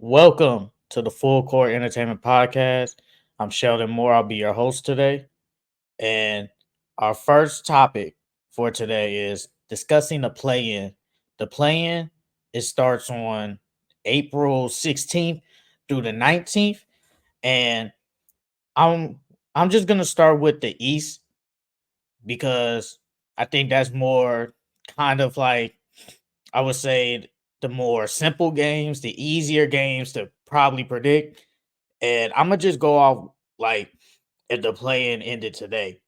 Welcome to the Full Court Entertainment Podcast. I'm Sheldon Moore. I'll be your host today. And our first topic for today is discussing the play in. The play in, it starts on April 16th through the 19th. And I'm I'm just gonna start with the East because I think that's more kind of like I would say the more simple games, the easier games to probably predict. And I'm gonna just go off like if the play-in ended today.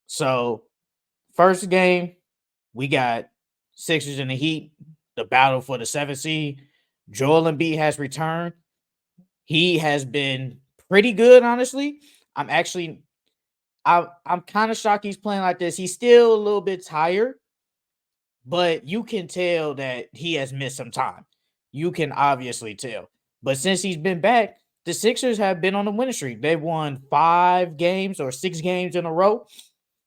So first game, we got Sixers and the Heat, the battle for the seventh seed. Joel Embiid has returned. He has been pretty good, honestly. I'm actually I'm kind of shocked he's playing like this. He's still a little bit tired, but you can tell that he has missed some time. You can obviously tell. But since he's been back, the Sixers have been on the winning streak. They've won 5 games or 6 games in a row.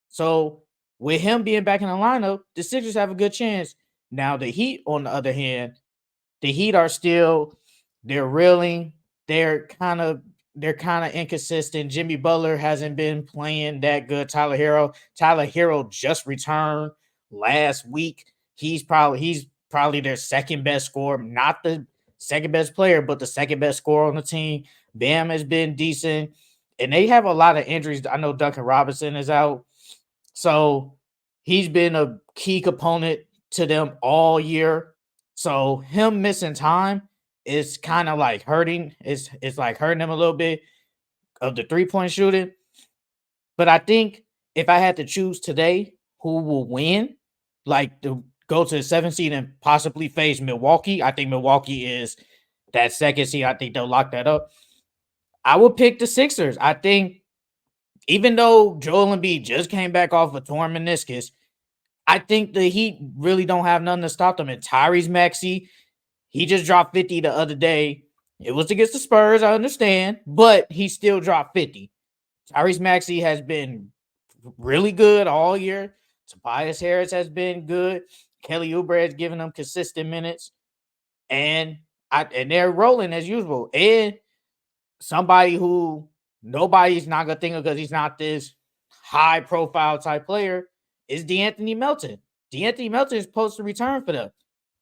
So with him being back in the lineup, the Sixers have a good chance. Now the Heat, on the other hand, the Heat are still they're reeling. They're kind of they're kind of inconsistent. Jimmy Butler hasn't been playing that good. Tyler Hero just returned last week. He's probably their second best scorer, not the second best player, but the second best scorer on the team. Bam has been decent, and they have a lot of injuries. I know Duncan Robinson is out, so he's been a key component to them all year. So him missing time is kind of like hurting. It's like hurting him a little bit of the 3-point shooting. But I think if I had to choose today who will win, like to go to the 7th seed and possibly face Milwaukee, I think Milwaukee is that second seed. I think they'll lock that up. I would pick the Sixers. I think even though Joel Embiid just came back off a torn meniscus, I think the Heat really don't have nothing to stop them. And Tyrese Maxey, he just dropped 50 the other day. It was against the Spurs, I understand, but he still dropped 50. Tyrese Maxey has been really good all year. Tobias Harris has been good. Kelly Oubre has given them consistent minutes. And and they're rolling as usual. And somebody who nobody's not gonna think of because he's not this high profile type player is DeAnthony Melton. DeAnthony Melton is supposed to return for them.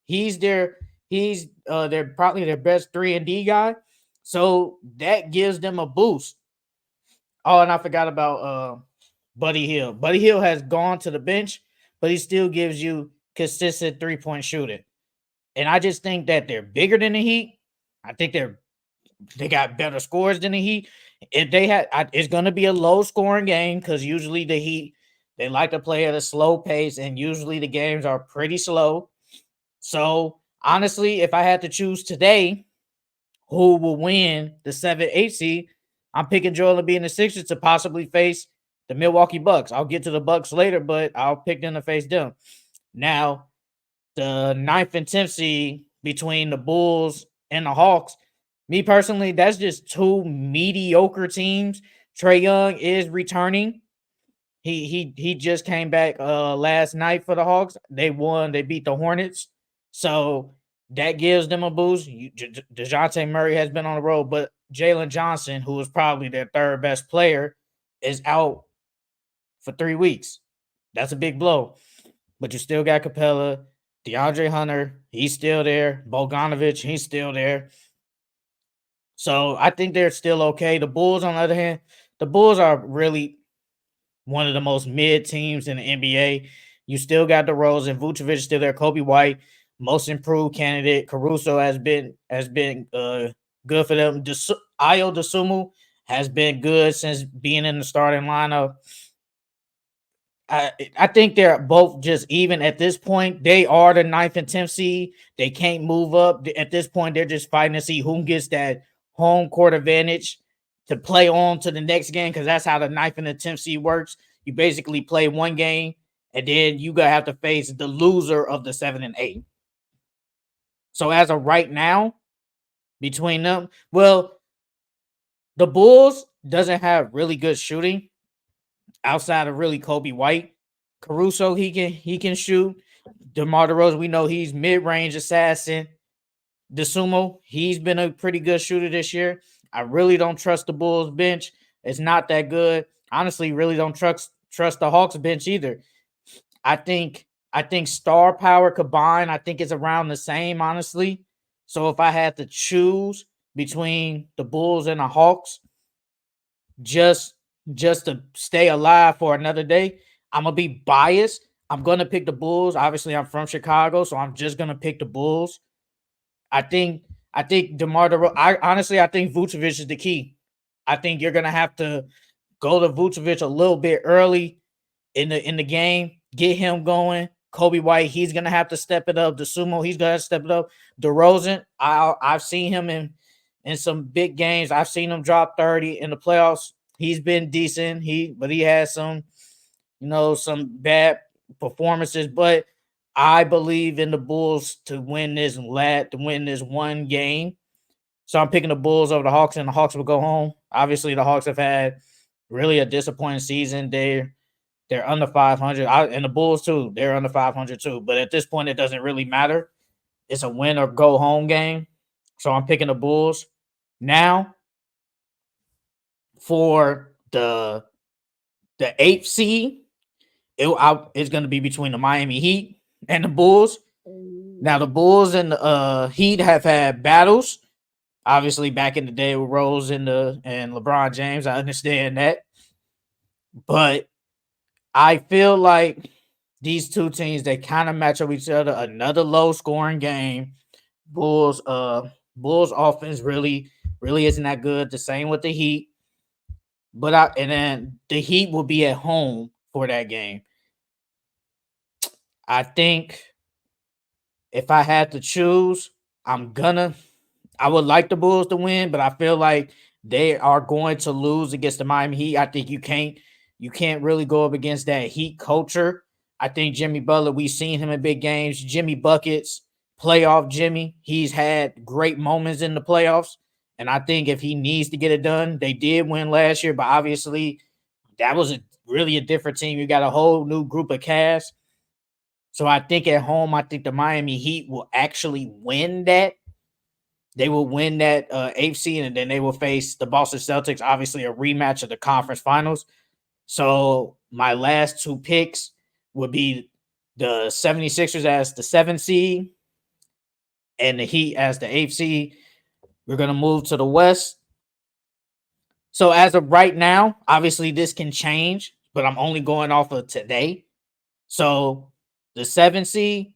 He's their they're probably their best 3-and-D guy. So that gives them a boost. Oh, and I forgot about Buddy Hield. Buddy Hield has gone to the bench, but he still gives you consistent 3-point shooting. And I just think that they're bigger than the Heat. I think they got better scores than the Heat. If they had, it's going to be a low scoring game because usually the Heat they like to play at a slow pace, and usually the games are pretty slow. So honestly, if I had to choose today, who will win the 7-8 seed, I'm picking Joel Embiid and the Sixers to possibly face the Milwaukee Bucks. I'll get to the Bucks later, but I'll pick them to face them. Now, the ninth and 10th seed between the Bulls and the Hawks. Me personally, that's just two mediocre teams. Trae Young is returning. He just came back last night for the Hawks. They won. They beat the Hornets. So that gives them a boost. DeJounte Murray has been on the road, but Jalen Johnson, who is probably their third best player, is out for 3 weeks. That's a big blow. But you still got Capella, DeAndre Hunter, he's still there. Bogdanovich, he's still there. So I think they're still okay. The Bulls, on the other hand, the Bulls are really one of the most mid teams in the NBA. You still got the Rose and Vucevic still there. Kobe White, most improved candidate. Caruso has been good for them. Ayo Dosunmu has been good since being in the starting lineup. I think they're both just even at this point. They are the ninth and 10th seed. They can't move up. At this point, they're just fighting to see who gets that home court advantage to play on to the next game, because that's how the ninth and the 10th seed works. You basically play one game, and then you gotta have to face the loser of the 7 and 8. So as of right now, between them, well, the Bulls doesn't have really good shooting outside of really Kobe White. Caruso, he can shoot. DeMar DeRozan, we know he's mid-range assassin. DeSumo, he's been a pretty good shooter this year. I really don't trust the Bulls bench. It's not that good. Honestly, really don't trust the Hawks bench either. I think star power combined, I think it's around the same, honestly. So if I had to choose between the Bulls and the Hawks, just just to stay alive for another day, I'm gonna be biased. I'm gonna pick the Bulls. Obviously, I'm from Chicago, so I'm just gonna pick the Bulls. I think I think I think Vucevic is the key. I think you're gonna have to go to Vucevic a little bit early in the game, get him going. Kobe White, he's gonna have to step it up. The Sumo, he's gonna step it up. DeRozan, I've seen him in some big games. I've seen him drop 30 in the playoffs. He's been decent. But he has some bad performances. But I believe in the Bulls to win this one game. So I'm picking the Bulls over the Hawks, and the Hawks will go home. Obviously, the Hawks have had really a disappointing season. They're under 500. And the Bulls, too. They're under 500, too. But at this point, it doesn't really matter. It's a win or go home game. So I'm picking the Bulls. Now, for the eighth seed, it's going to be between the Miami Heat and the Bulls. Now, the Bulls and the Heat have had battles. Obviously, back in the day with Rose and LeBron James. I understand that. But I feel like these two teams, they kind of match up each other. Another low scoring game. Bulls offense really isn't that good. The same with the Heat. And then the Heat will be at home for that game. I think if I had to choose, I would like the Bulls to win, but I feel like they are going to lose against the Miami Heat. I think you can't really go up against that Heat culture. I think Jimmy Butler, we've seen him in big games. Jimmy Buckets, playoff Jimmy. He's had great moments in the playoffs. And I think if he needs to get it done, they did win last year, but obviously that was really a different team. You got a whole new group of cast. So I think at home, I think the Miami Heat will actually win that. They will win that eighth seed, and then they will face the Boston Celtics, obviously a rematch of the conference finals. So my last two picks would be the 76ers as the 7th seed and the Heat as the 8th seed. We're going to move to the West. So as of right now, obviously this can change, but I'm only going off of today. So the 7th seed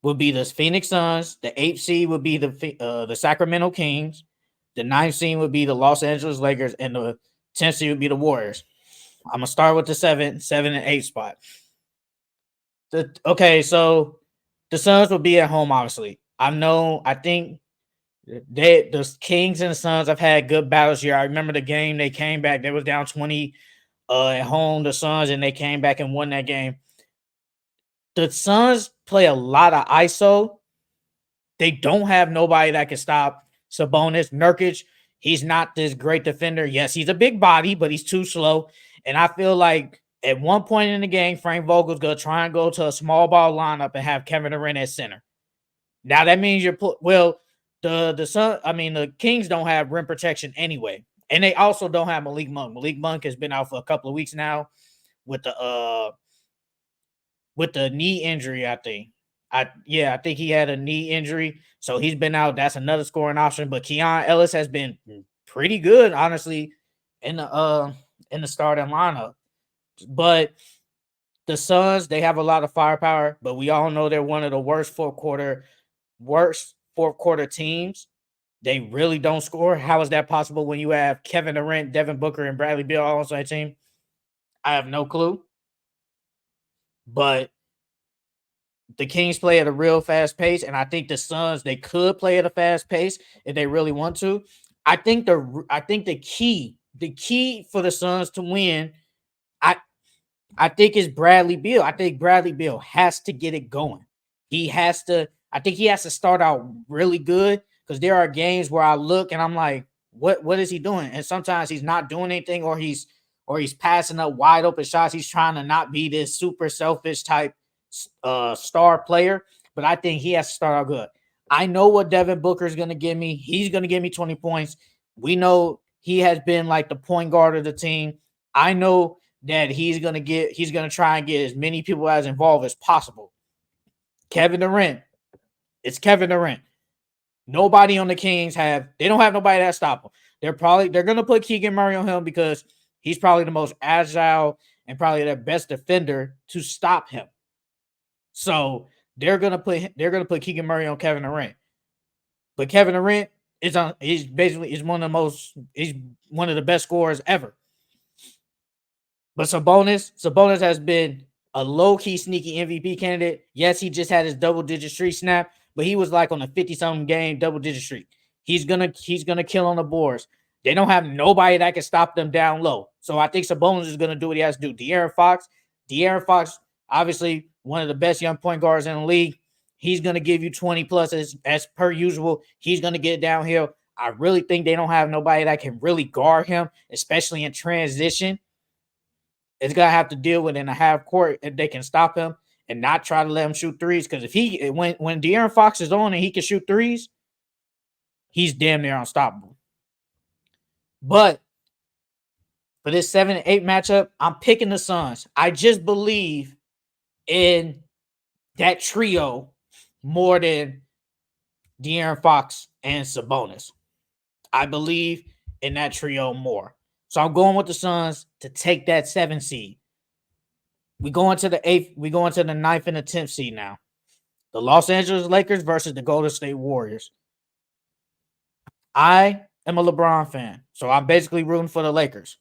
would be the Phoenix Suns. The 8th seed would be the Sacramento Kings. The 9th seed would be the Los Angeles Lakers, and the 10th seed would be the Warriors. I'm gonna start with the 7 and 8 spot. So the Suns will be at home. Obviously, I think the Kings and the Suns have had good battles here. I remember the game they came back. They was down 20 at home. The Suns, and they came back and won that game. The Suns play a lot of ISO. They don't have nobody that can stop Sabonis. Nurkic, he's not this great defender. Yes, he's a big body, but he's too slow. And I feel like at one point in the game, Frank Vogel's going to try and go to a small ball lineup and have Kevin Durant at center. Now, that means the Kings don't have rim protection anyway. And they also don't have Malik Monk. Malik Monk has been out for a couple of weeks now with the knee injury, I think. I think he had a knee injury, so he's been out. That's another scoring option. But Keon Ellis has been pretty good, honestly, in the starting lineup. But the Suns, they have a lot of firepower, but we all know they're one of the worst fourth quarter teams. They really don't score. How is that possible when you have Kevin Durant, Devin Booker, and Bradley Beal all on the same team? I have no clue. But the Kings play at a real fast pace, and I think the Suns, they could play at a fast pace if they really want to. I think the key for the Suns to win, I think is Bradley Beal. I think Bradley Beal has to get it going. I think he has to start out really good, because there are games where I look and I'm like, what is he doing? And sometimes he's not doing anything, or he's passing up wide open shots. He's trying to not be this super selfish type star player, but I think he has to start out good. I know what Devin Booker is going to give me. He's going to give me 20 points. We know he has been like the point guard of the team. I know that he's going to try and get as many people as involved as possible. Kevin Durant. It's Kevin Durant. Nobody on the Kings they don't have nobody that stop him. They're going to put Keegan Murray on him because he's probably the most agile and probably the best defender to stop him. So they're gonna put Keegan Murray on Kevin Durant. But Kevin Durant he's one of the best scorers ever. But Sabonis has been a low-key sneaky MVP candidate. Yes, he just had his double-digit streak snap, but he was like on a 50-something game double-digit streak. He's gonna kill on the boards. They don't have nobody that can stop them down low. So I think Sabonis is gonna do what he has to do. De'Aaron Fox, obviously one of the best young point guards in the league. He's gonna give you 20 plus as per usual. He's gonna get downhill. I really think they don't have nobody that can really guard him, especially in transition. It's gonna have to deal with in a half court if they can stop him and not try to let him shoot threes. Because when De'Aaron Fox is on and he can shoot threes, he's damn near unstoppable. But for this 7-8 matchup, I'm picking the Suns. I just believe in that trio more than De'Aaron Fox and Sabonis. I believe in that trio more. So I'm going with the Suns to take that 7 seed. We go into the 8th, we go into the 9th and the 10th seed now. The Los Angeles Lakers versus the Golden State Warriors. I am a LeBron fan, so I'm basically rooting for the Lakers.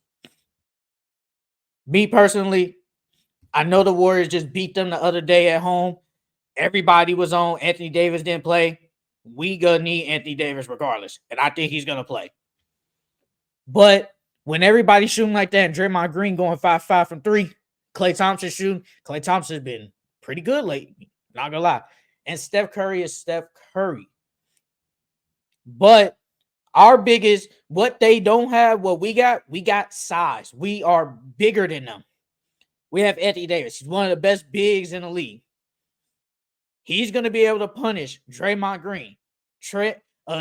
Me personally, I know the Warriors just beat them the other day at home. Everybody was on. Anthony Davis didn't play. We gonna need Anthony Davis regardless, and I think he's gonna play. But when everybody's shooting like that and Draymond Green going 5-5 from 3, Klay Thompson shooting. Klay Thompson's been pretty good lately, not gonna lie. And Steph Curry is Steph Curry. But our biggest, what they don't have, what we got size. We are bigger than them. We have Anthony Davis. He's one of the best bigs in the league. He's going to be able to punish Draymond Green, Trae,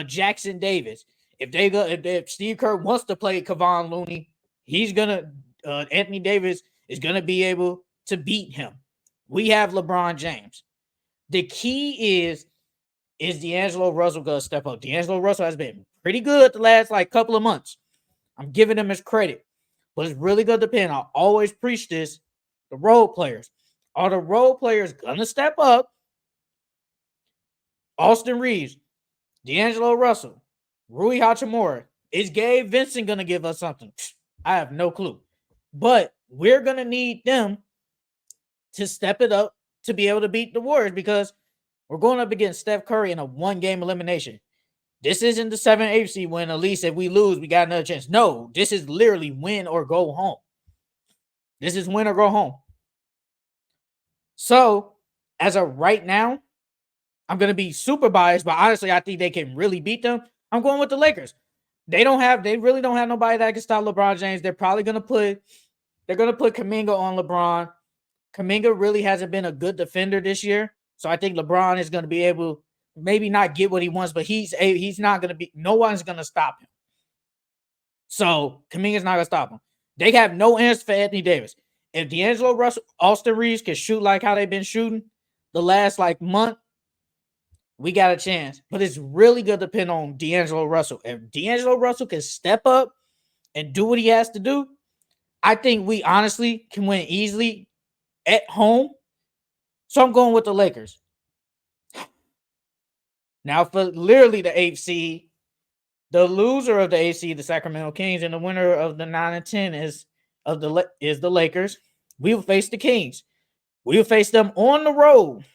Jackson Davis. If Steve Kerr wants to play Kevon Looney, Anthony Davis is going to be able to beat him. We have LeBron James. The key is D'Angelo Russell going to step up? D'Angelo Russell has been pretty good the last couple of months. I'm giving him his credit. But it's really going to depend. I always preach this. The role players. Are the role players going to step up? Austin Reeves, D'Angelo Russell, Rui Hachimura. Is Gabe Vincent going to give us something? I have no clue. But we're going to need them to step it up to be able to beat the Warriors because we're going up against Steph Curry in a one-game elimination. This isn't the 7-8 seed when at least if we lose, we got another chance. No, this is literally win or go home. This is win or go home. So, as of right now, I'm going to be super biased, but honestly, I think they can really beat them. I'm going with the Lakers. They really don't have nobody that can stop LeBron James. They're probably going to put Kuminga on LeBron. Kuminga really hasn't been a good defender this year. So I think LeBron is going to be able, maybe not get what he wants, but he's not going to be, no one's going to stop him. So Kuminga's not going to stop him. They have no answer for Anthony Davis. If D'Angelo Russell, Austin Reeves can shoot like how they've been shooting the last month, we got a chance. But it's really going to depend on D'Angelo Russell. If D'Angelo Russell can step up and do what he has to do, I think we honestly can win easily at home. So I'm going with the Lakers. Now for literally the 8th seed, the loser of the 8th seed, the Sacramento Kings, and the winner of the 9 and 10 is the Lakers. We will face the Kings. We will face them on the road.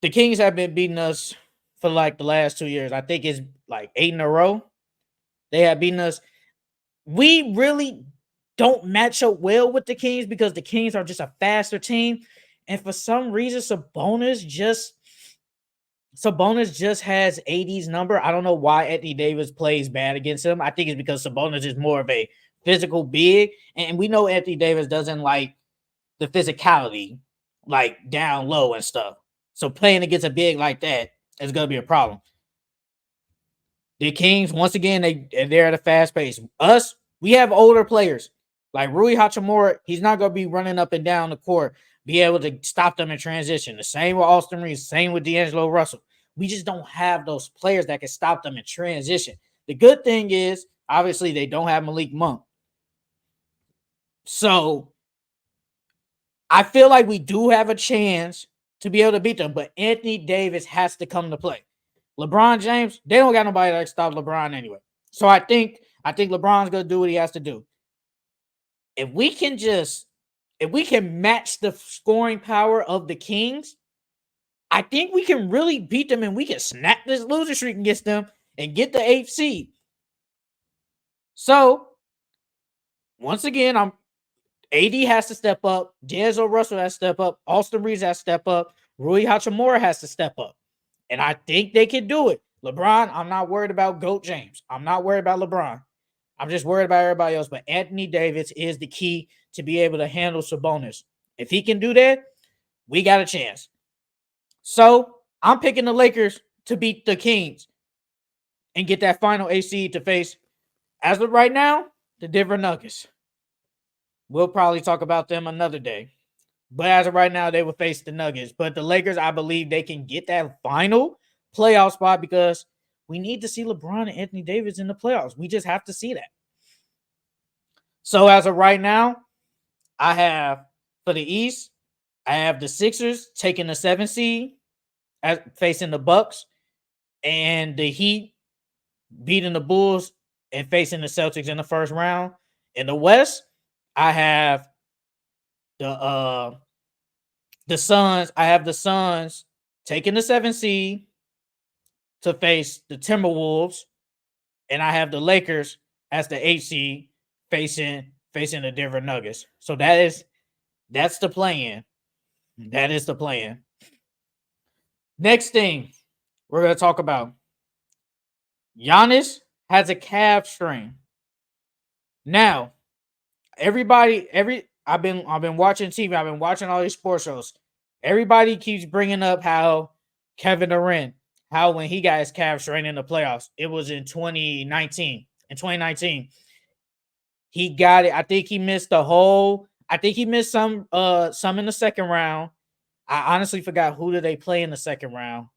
The Kings have been beating us for the last 2 years. I think it's 8 in a row. They have beaten us. We really don't match up well with the Kings because the Kings are just a faster team. And for some reason, Sabonis just has 80's number. I don't know why Anthony Davis plays bad against him. I think it's because Sabonis is more of a physical big. And we know Anthony Davis doesn't like the physicality, down low and stuff. So playing against a big like that is going to be a problem. The Kings, once again, they're at a fast pace. Us, we have older players. Like Rui Hachimura, he's not going to be running up and down the court, be able to stop them in transition. The same with Austin Reeves, same with D'Angelo Russell. We just don't have those players that can stop them in transition. The good thing is, obviously, they don't have Malik Monk. So I feel like we do have a chance to be able to beat them, but Anthony Davis has to come to play. LeBron James, they don't got nobody that can stop LeBron anyway. So I think LeBron's gonna do what he has to do. If we can match the scoring power of the Kings, I think we can really beat them and we can snap this loser streak against them and get the 8th seed. So once again, AD has to step up. D'Angelo Russell has to step up. Austin Reeves has to step up. Rui Hachimura has to step up. And I think they can do it. LeBron, I'm not worried about GOAT James. I'm not worried about LeBron. I'm just worried about everybody else. But Anthony Davis is the key to be able to handle Sabonis. If he can do that, we got a chance. So I'm picking the Lakers to beat the Kings and get that final AC to face, as of right now, the Denver Nuggets. We'll probably talk about them another day. But as of right now, they will face the Nuggets. But the Lakers, I believe they can get that final playoff spot because we need to see LeBron and Anthony Davis in the playoffs. We just have to see that. So as of right now, I have, for the East, I have the Sixers taking the 7th seed, facing the Bucks, and the Heat beating the Bulls and facing the Celtics in the first round. In the West, I have the Suns. I have the Suns taking the 7th seed to face the Timberwolves, and I have the Lakers as the 8th seed facing the Denver Nuggets. So that's the plan. That is the plan. Next thing we're going to talk about. Giannis has a calf strain. Now, I've been watching TV. I've been watching all these sports shows. Everybody keeps bringing up how Kevin Durant, how when he got his calf strain in the playoffs, it was in 2019. In 2019, he got it. I think he missed some in the second round. I honestly forgot who did they play in the second round.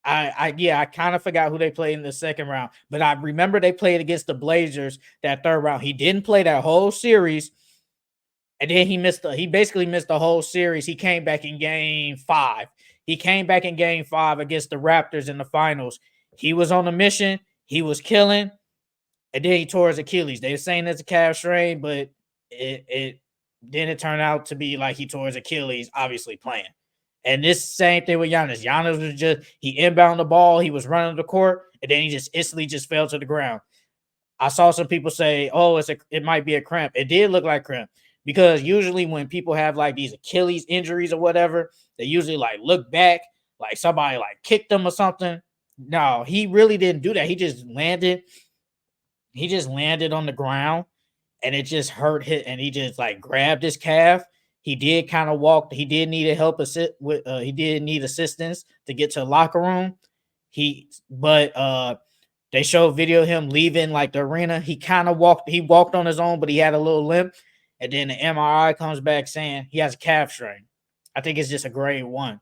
I kind of forgot who they played in the second round, but I remember they played against the Blazers that third round. He didn't play that whole series, and then he basically missed the whole series. He came back in game 5. He came back in game 5 against the Raptors in the finals. He was on a mission. He was killing, and then he tore his Achilles. They were saying it's a calf strain, but it turned out to be like he tore his Achilles, obviously playing. And this same thing with Giannis. Giannis was he inbound the ball, he was running the court, and then he just instantly just fell to the ground. I saw some people say, "Oh, it might be a cramp." It did look like cramp because usually when people have like these Achilles injuries or whatever, they usually like look back like somebody like kicked them or something. No, he really didn't do that. He just landed on the ground, and it just hurt him, and he just like grabbed his calf. He did kind of walk. He did need he did need assistance to get to the locker room. They showed video of him leaving like the arena. He kind of walked. He walked on his own, but he had a little limp. And then the MRI comes back saying he has a calf strain. I think it's just a grade 1.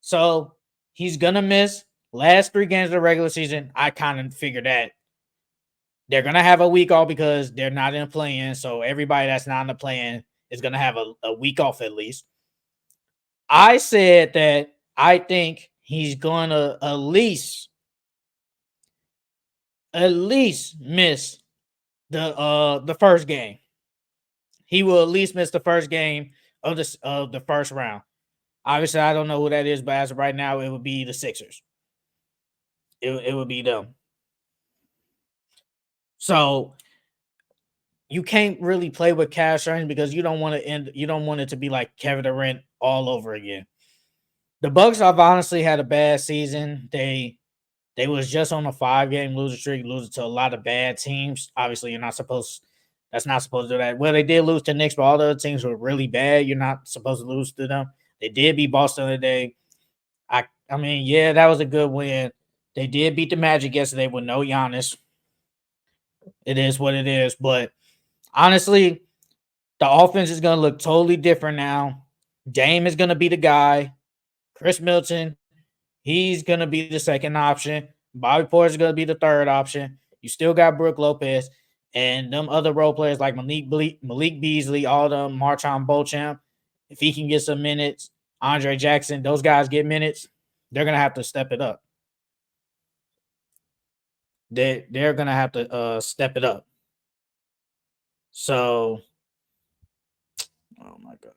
So he's gonna miss last 3 games of the regular season. I kind of figured that they're gonna have a week off because they're not in the play-in. So everybody that's not in the play-in is going to have a week off at least. I said that I think he's going to at least miss the first game. He will at least miss the first game of the first round. Obviously, I don't know who that is, but as of right now, it would be the Sixers. It would be them. So you can't really play with calf strains because you don't want it to be like Kevin Durant all over again. The Bucks have honestly had a bad season. They was just on a 5-game losing streak, losing to a lot of bad teams. Obviously, that's not supposed to do that. Well, they did lose to Knicks, but all the other teams were really bad. You're not supposed to lose to them. They did beat Boston today. I mean, yeah, that was a good win. They did beat the Magic yesterday with no Giannis. It is what it is. But honestly, the offense is gonna look totally different now. Dame is gonna be the guy. Chris Middleton, he's gonna be the second option. Bobby Portis is gonna be the third option. You still got Brook Lopez and them other role players like Malik Beasley, all them Marchon Beauchamp. If he can get some minutes, Andre Jackson, those guys get minutes, they're gonna have to step it up. They're gonna have to step it up. So, oh my god.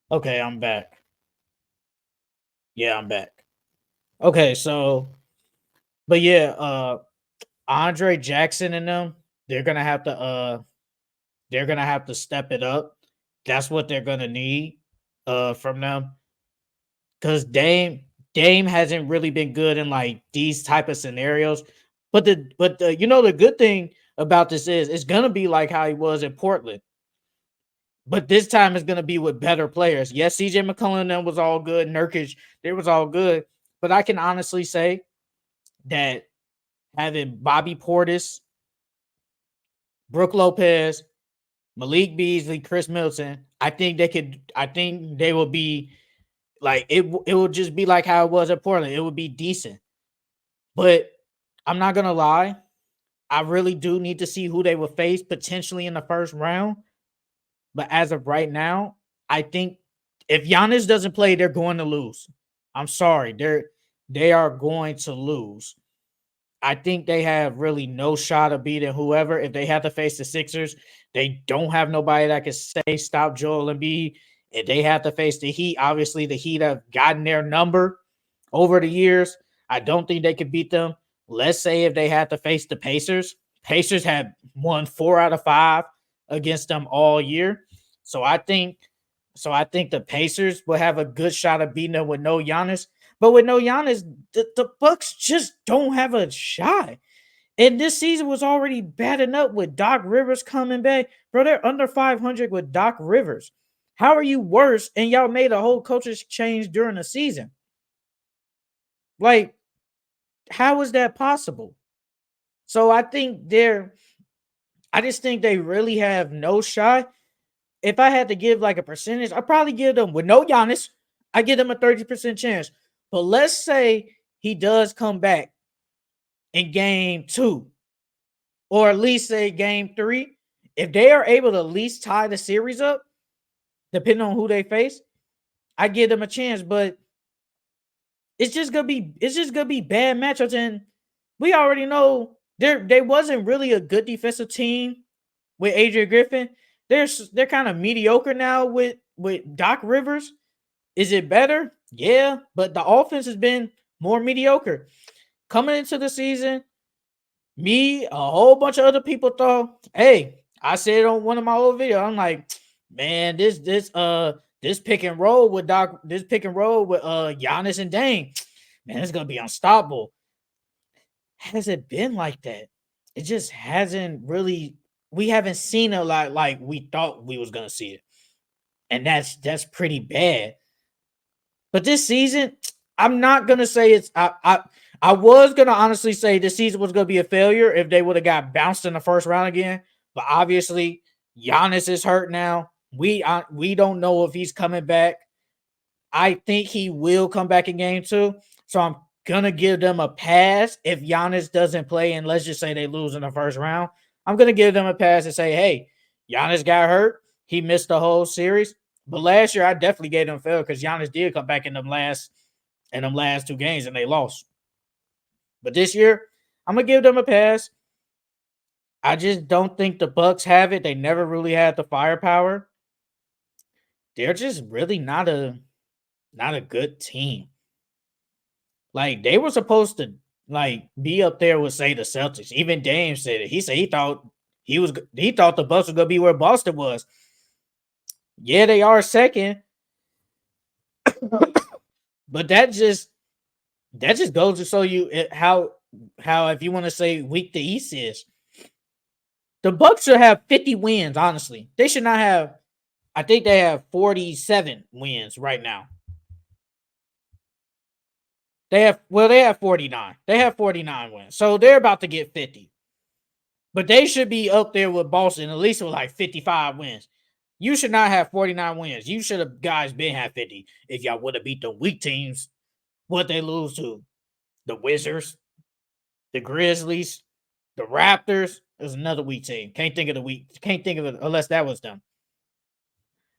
Okay, I'm back. Yeah, I'm back. Okay, so but yeah, Andre Jackson and them, they're gonna have to step it up. That's what they're gonna need from them. Cause Dame hasn't really been good in like these type of scenarios. But you know the good thing about this is it's gonna be like how he was in Portland. But this time it's gonna be with better players. Yes, CJ McCollum and them was all good. Nurkic, they was all good. But I can honestly say that having Bobby Portis, Brook Lopez, Malik Beasley, Chris Middleton, I think they could. I think they will be like it. It will just be like how it was at Portland. It would be decent, but I'm not gonna lie. I really do need to see who they will face potentially in the first round. But as of right now, I think if Giannis doesn't play, they're going to lose. I'm sorry, they are going to lose. I think they have really no shot of beating whoever. If they have to face the Sixers, they don't have nobody that can say stop Joel Embiid. If they have to face the Heat, obviously the Heat have gotten their number over the years. I don't think they could beat them. Let's say if they had to face the Pacers, Pacers have won 4 out of 5 against them all year. So I think I think the Pacers will have a good shot of beating them with no Giannis. But with no Giannis, the Bucks just don't have a shot. And this season was already bad enough with Doc Rivers coming back. Bro, they're under 500 with Doc Rivers. How are you worse? And y'all made a whole coaches change during the season. Like, how is that possible? So I just think they really have no shot. If I had to give like a percentage, I'd probably give them with no Giannis, I give them a 30% chance. But let's say he does come back in game 2, or at least say game 3. If they are able to at least tie the series up, depending on who they face, I give them a chance. But it's just gonna be bad matchups, and we already know they wasn't really a good defensive team with Adrian Griffin. They're kind of mediocre now with Doc Rivers. Is it better? Yeah, but the offense has been more mediocre. Coming into the season, me, a whole bunch of other people thought, hey, I said on one of my old videos, I'm like, man, this pick and roll with Giannis and Dame, man, it's gonna be unstoppable. Has it been like that? It just hasn't really. We haven't seen it like we thought we was gonna see it, and that's pretty bad. But this season, I'm not gonna say it's. I was gonna honestly say this season was gonna be a failure if they would have got bounced in the first round again. But obviously, Giannis is hurt now. We don't know if he's coming back. I think he will come back in game two. So I'm gonna give them a pass if Giannis doesn't play, and let's just say they lose in the first round. I'm gonna give them a pass and say, hey, Giannis got hurt. He missed the whole series. But last year I definitely gave them fail because Giannis did come back in them last two games and they lost. But this year, I'm gonna give them a pass. I just don't think the Bucks have it. They never really had the firepower. They're just really not a good team. Like they were supposed to like be up there with say the Celtics. Even Dame said it. He said he thought the Bucks were gonna be where Boston was. Yeah, they are second, but that just goes to show you how if you want to say weak the East is. The Bucks should have 50 wins. Honestly, they should not have. I think they have 47 wins right now. They have 49. They have 49 wins. So they're about to get 50. But they should be up there with Boston at least with like 55 wins. You should not have 49 wins. You should have guys been have 50 if y'all would have beat the weak teams. What they lose to the Wizards, the Grizzlies, the Raptors. There's another weak team. Can't think of the weak. Can't think of it unless that was them.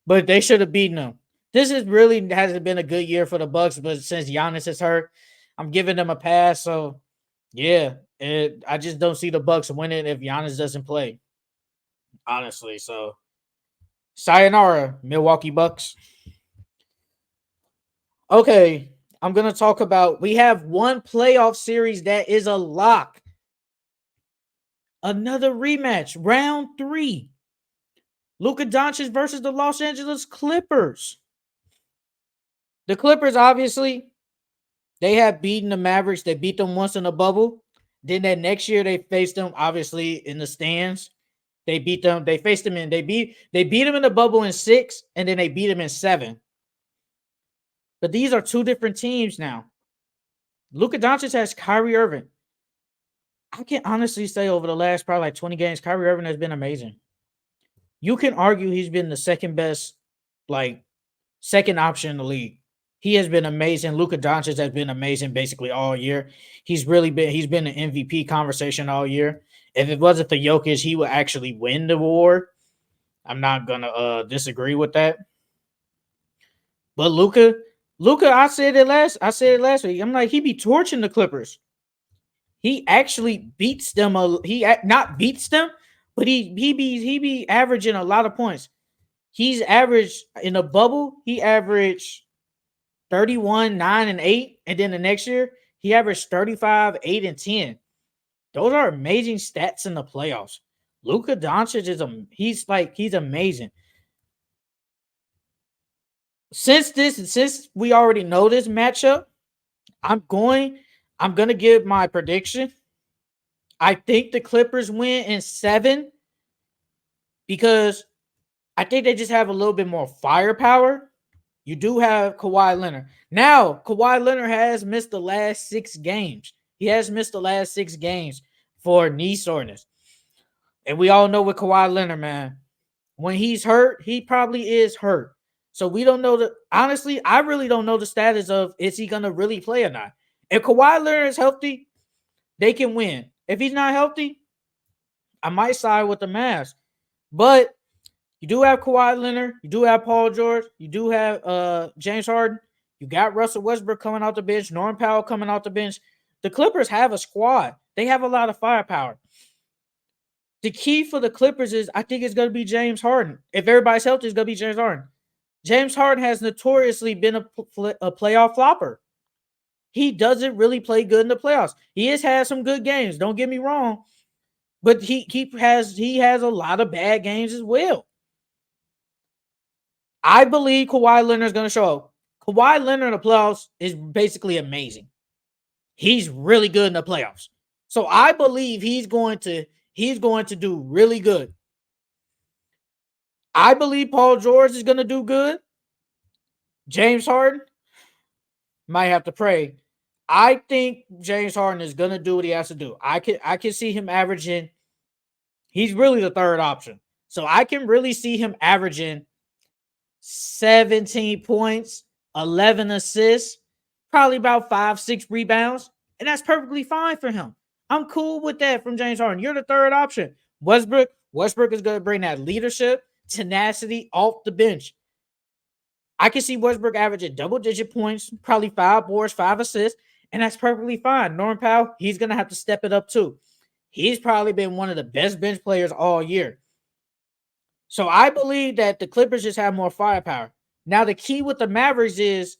But they should have beaten them. This is really hasn't been a good year for the Bucks, but since Giannis is hurt, I'm giving them a pass. So yeah, I just don't see the Bucks winning if Giannis doesn't play. Honestly, so sayonara, Milwaukee Bucks. Okay, I'm gonna talk about. We have one playoff series that is a lock. Another rematch, round 3. Luka Doncic versus the Los Angeles Clippers. The Clippers, obviously, they have beaten the Mavericks. They beat them once in the bubble. Then that next year they faced them, obviously, in the stands. They beat them. They faced them in. They beat them in the bubble in 6, and then they beat them in 7. But these are two different teams now. Luka Doncic has Kyrie Irving. I can honestly say over the last probably like 20 games, Kyrie Irving has been amazing. You can argue he's been the second best, like second option in the league. He has been amazing. Luka Doncic has been amazing basically all year. He's been an MVP conversation all year. If it wasn't for Jokic, he would actually win the award. I'm not gonna disagree with that. But Luka, I said it last week. I'm like, he be torching the Clippers. He actually beats them. Not beats them, but he be averaging a lot of points. He's averaged in a bubble. He averaged 31, 9, and 8. And then the next year, he averaged 35, 8, and 10. Those are amazing stats in the playoffs. Luka Doncic he's amazing. Since we already know this matchup, I'm gonna give my prediction. I think the Clippers win in 7 because I think they just have a little bit more firepower. You do have Kawhi Leonard. Now, Kawhi Leonard has missed the last 6 games. He has missed the last 6 games for knee soreness. And we all know with Kawhi Leonard, man, when he's hurt, he probably is hurt. So we don't know honestly, I really don't know the status of is he gonna really play or not. If Kawhi Leonard is healthy, they can win. If he's not healthy, I might side with the Mavs. But you do have Kawhi Leonard. You do have Paul George. You do have James Harden. You got Russell Westbrook coming out the bench. Norman Powell coming out the bench. The Clippers have a squad. They have a lot of firepower. The key for the Clippers is I think it's going to be James Harden. If everybody's healthy, it's going to be James Harden. James Harden has notoriously been a playoff flopper. He doesn't really play good in the playoffs. He has had some good games. Don't get me wrong, but he has a lot of bad games as well. I believe Kawhi Leonard is going to show up. Kawhi Leonard in the playoffs is basically amazing. He's really good in the playoffs. So I believe he's going to do really good. I believe Paul George is going to do good. James Harden might have to pray. I think James Harden is going to do what he has to do. I can see him averaging. He's really the third option. So I can really see him averaging 17 points, 11 assists, probably about 5-6 rebounds, and that's perfectly fine for him. I'm cool with that from James Harden. You're the third option. Westbrook is going to bring that leadership, tenacity off the bench. I can see Westbrook averaging double-digit points, probably 5 boards, 5 assists, and that's perfectly fine. Norman Powell, he's going to have to step it up too. He's probably been one of the best bench players all year. So I believe that the Clippers just have more firepower. Now, the key with the Mavericks is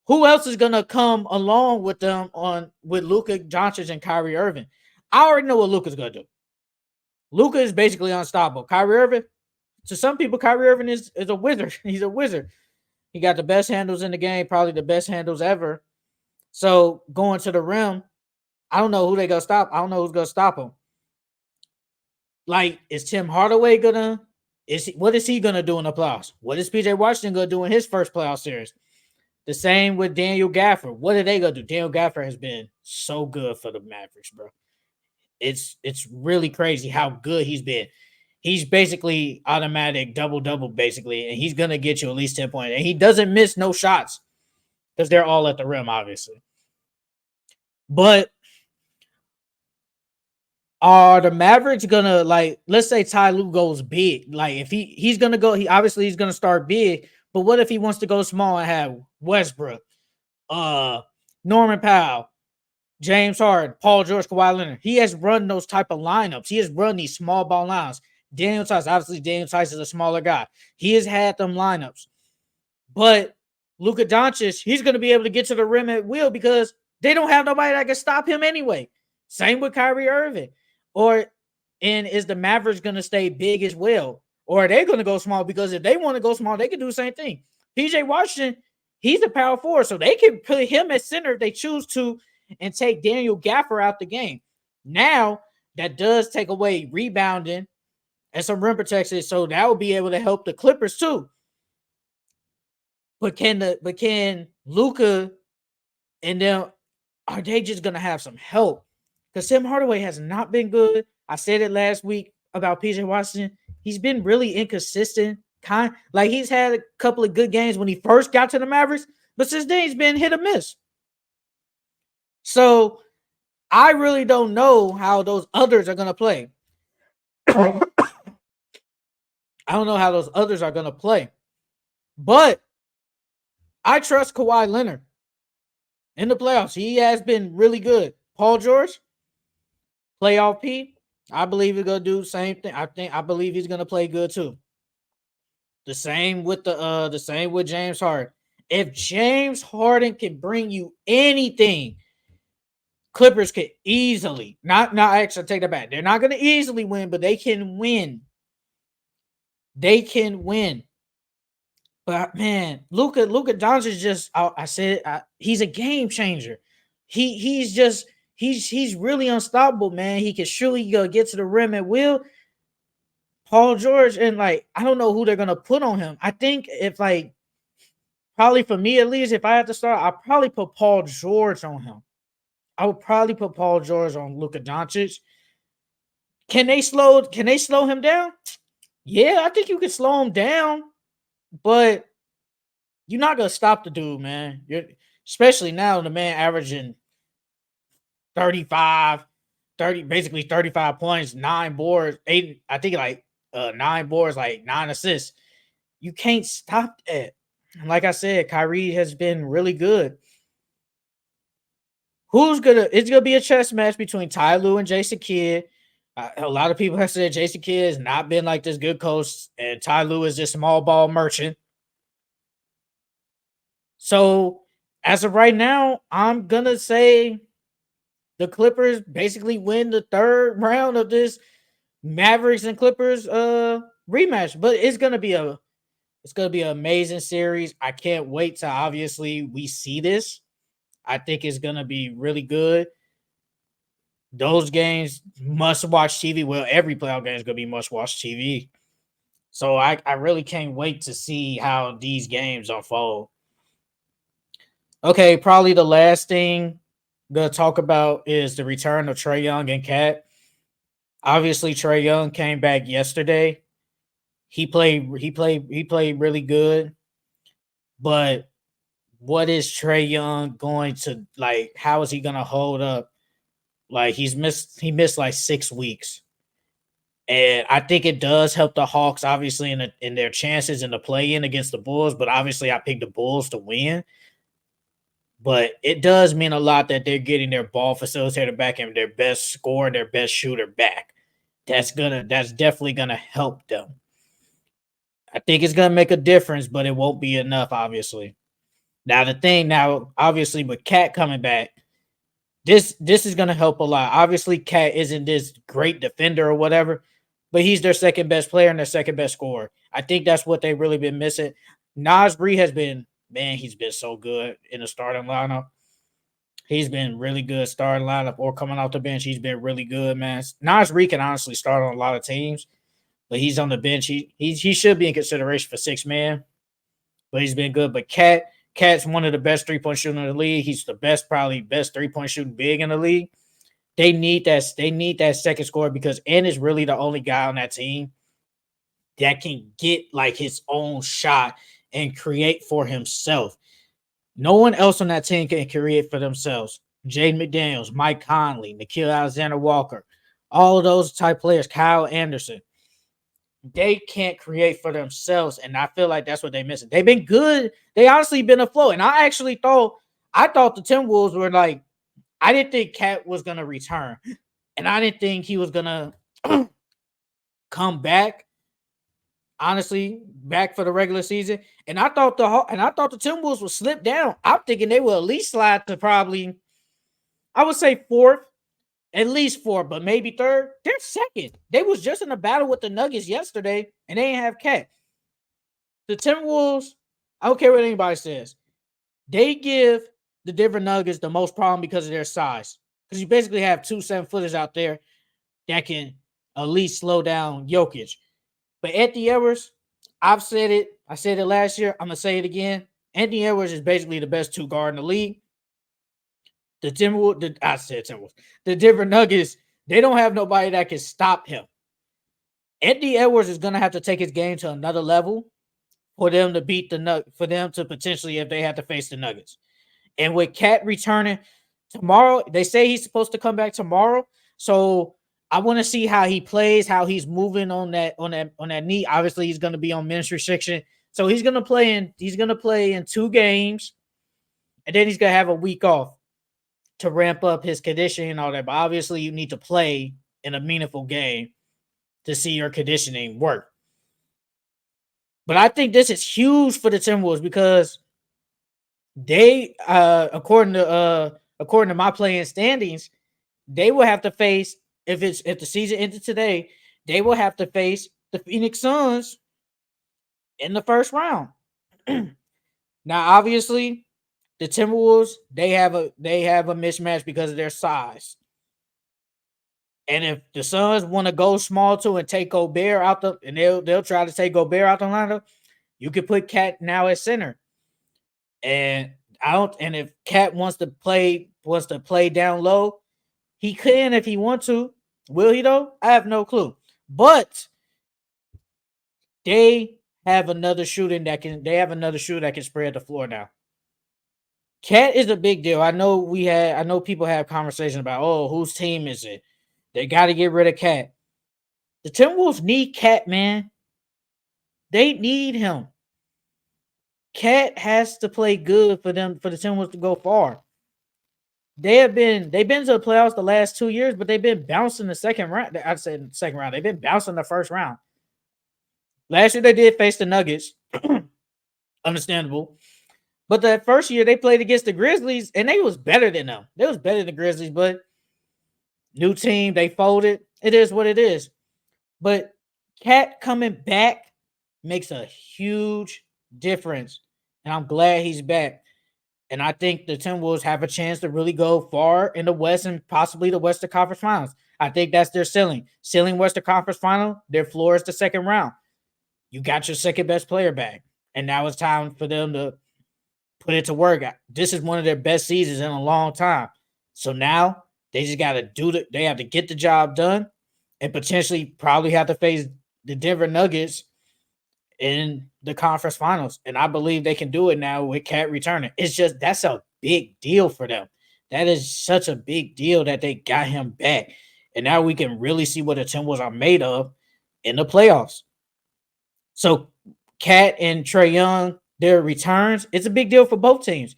who else is going to come along with them with Luka Doncic and Kyrie Irving. I already know what Luka's going to do. Luka is basically unstoppable. Kyrie Irving, to some people, Kyrie Irving is a wizard. He's a wizard. He got the best handles in the game, probably the best handles ever. So going to the rim, I don't know who they going to stop. I don't know who's going to stop him. Like, is Tim Hardaway gonna? What is he gonna do in the playoffs? What is PJ Washington gonna do in his first playoff series? The same with Daniel Gafford. What are they gonna do? Daniel Gafford has been so good for the Mavericks, bro. It's really crazy how good he's been. He's basically automatic double, basically, and he's gonna get you at least 10 points. And he doesn't miss no shots because they're all at the rim, obviously. But are the Mavericks gonna, like, let's say Ty Lue goes big? Like, if he's gonna go, he's gonna start big. But what if he wants to go small and have Westbrook, Norman Powell, James Harden, Paul George, Kawhi Leonard? He has run those type of lineups. He has run these small ball lines. Daniel Tice, obviously, Daniel Tice is a smaller guy. He has had them lineups. But Luka Doncic, he's gonna be able to get to the rim at will because they don't have nobody that can stop him anyway. Same with Kyrie Irving. And is the Mavericks going to stay big as well? Or are they going to go small? Because if they want to go small, they can do the same thing. PJ Washington, he's a power forward, so they can put him at center if they choose to and take Daniel Gafford out the game. Now, that does take away rebounding and some rim protection, so that will be able to help the Clippers too. But can Luka and them, are they just going to have some help? Because Tim Hardaway has not been good. I said it last week about PJ Washington. He's been really inconsistent. Like, he's had a couple of good games when he first got to the Mavericks, but since then he's been hit or miss. So I really don't know how those others are going to play. I don't know how those others are going to play. But I trust Kawhi Leonard in the playoffs. He has been really good. Paul George, playoff P, I believe he's gonna do the same thing. I believe he's gonna play good too. The same with James Harden. If James Harden can bring you anything, Clippers can easily not actually take that back. They're not gonna easily win, but they can win. They can win. But man, Luka Doncic just he's a game changer. He's really unstoppable, man. He can surely get to the rim at will. Paul George, and like, I don't know who they're gonna put on him. I think if, like, probably for me at least, if I had to start, I'll probably put Paul George on him. I would probably put Paul George on Luka Doncic. Can they slow him down? Yeah, I think you can slow him down, but you're not gonna stop the dude, man. Especially now, the man averaging basically 35 points, 9 boards, 8, I think, like 9 boards, like 9 assists. You can't stop that. Like I said, Kyrie has been really good. It's gonna be a chess match between Ty Lue and Jason Kidd. A lot of people have said Jason Kidd has not been like this good coach, and Ty Lue is just small ball merchant. So as of right now, I'm gonna say the Clippers basically win the third round of this Mavericks and Clippers rematch. But it's gonna be an amazing series. I can't wait to obviously we see this. I think it's gonna be really good. Those games must watch TV. Well, every playoff game is gonna be must watch TV. So I really can't wait to see how these games unfold. Okay, probably the last thing I'm gonna talk about is the return of Trae Young and Cat. Obviously, Trae Young came back yesterday. He played really good. But what is Trae Young going to like? How is he gonna hold up? Like he missed like 6 weeks. And I think it does help the Hawks, obviously, in their chances in the play in against the Bulls. But obviously, I picked the Bulls to win. But it does mean a lot that they're getting their ball facilitator back and their best scorer, their best shooter back. That's definitely gonna help them. I think it's gonna make a difference, but it won't be enough, obviously. Now, obviously, with Cat coming back, this is gonna help a lot. Obviously, Cat isn't this great defender or whatever, but he's their second best player and their second best scorer. I think that's what they've really been missing. Nasri has been, man, he's been so good in the starting lineup. He's been really good starting lineup or coming off the bench. He's been really good, man. Nasri can honestly start on a lot of teams, but he's on the bench. He should be in consideration for 6 man, but he's been good. But Cat's one of the best 3-point shooting in the league. He's the probably best 3-point shooting big in the league. They need that. They need that second scorer because N is really the only guy on that team that can get like his own shot and create for himself. No one else on that team can create for themselves. Jaden McDaniels, Mike Conley, Nikhil Alexander Walker, all of those type players, Kyle Anderson, they can't create for themselves. And I feel like that's what they're missing. They've been good. They honestly been afloat. And I thought the Timberwolves were like, I didn't think Cat was gonna return. And I didn't think he was gonna come back. Honestly, back for the regular season. And I thought the Timberwolves would slip down. I'm thinking they will at least slide to probably, I would say fourth, at least fourth, but maybe third. They're second. They was just in a battle with the Nuggets yesterday, and they ain't have Cat. The Timberwolves, I don't care what anybody says, they give the Denver Nuggets the most problem because of their size. Because you basically have 2 7-footers out there that can at least slow down Jokic. But Anthony Edwards, I've said it. I said it last year. I'm gonna say it again. Anthony Edwards is basically the best 2 guard in the league. The Timberwolves. The Denver Nuggets, they don't have nobody that can stop him. Anthony Edwards is gonna have to take his game to another level for them to beat for them to potentially if they have to face the Nuggets. And with Cat returning tomorrow, they say he's supposed to come back tomorrow. So I want to see how he plays, how he's moving on that knee. Obviously, he's going to be on minutes restriction. So he's going to play in 2 games, and then he's going to have a week off to ramp up his conditioning and all that. But obviously, you need to play in a meaningful game to see your conditioning work. But I think this is huge for the Timberwolves because they, according to my playing standings, they will have to face if the season ended today, they will have to face the Phoenix Suns in the first round. Now, obviously, the Timberwolves they have a mismatch because of their size. And if the Suns want to go small too and take Gobert out and they'll try to take Gobert out the lineup, you could put Cat now at center. And if Cat wants to play down low, he can if he wants to. Will he though? I have no clue. But they have another shooter that can spread the floor now. Cat is a big deal. I know people have conversations about, whose team is it? They got to get rid of Cat. The Timberwolves need Cat, man. They need him. Cat has to play good for the Timberwolves to go far. They've been to the playoffs the last 2 years, but they've been bouncing the second round. I'd say the second round. They've been bouncing the first round. Last year they did face the Nuggets. Understandable. But that first year they played against the Grizzlies and they was better than them. They was better than the Grizzlies, but new team, they folded. It is what it is. But Cat coming back makes a huge difference. And I'm glad he's back. And I think the Timberwolves have a chance to really go far in the West and possibly the Western Conference Finals. I think that's their ceiling. Ceiling Western Conference Final, their floor is the second round. You got your second best player back. And now it's time for them to put it to work. This is one of their best seasons in a long time. So now they just got to they have to get the job done and potentially probably have to face the Denver Nuggets in the conference finals. And I believe they can do it now with Cat returning. It's just that's a big deal for them. That is such a big deal that they got him back. And now we can really see what the Timberwolves are made of in the playoffs. So Cat and Trae Young, their returns, it's a big deal for both teams.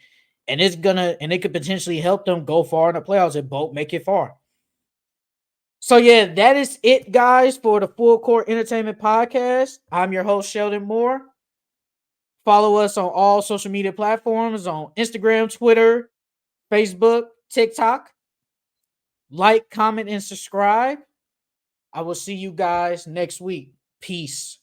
And it could potentially help them go far in the playoffs if both make it far. So yeah, that is it, guys, for the Full Court Entertainment Podcast. I'm your host, Sheldon Moore. Follow us on all social media platforms on Instagram, Twitter, Facebook, TikTok. Like, comment, and subscribe. I will see you guys next week. Peace.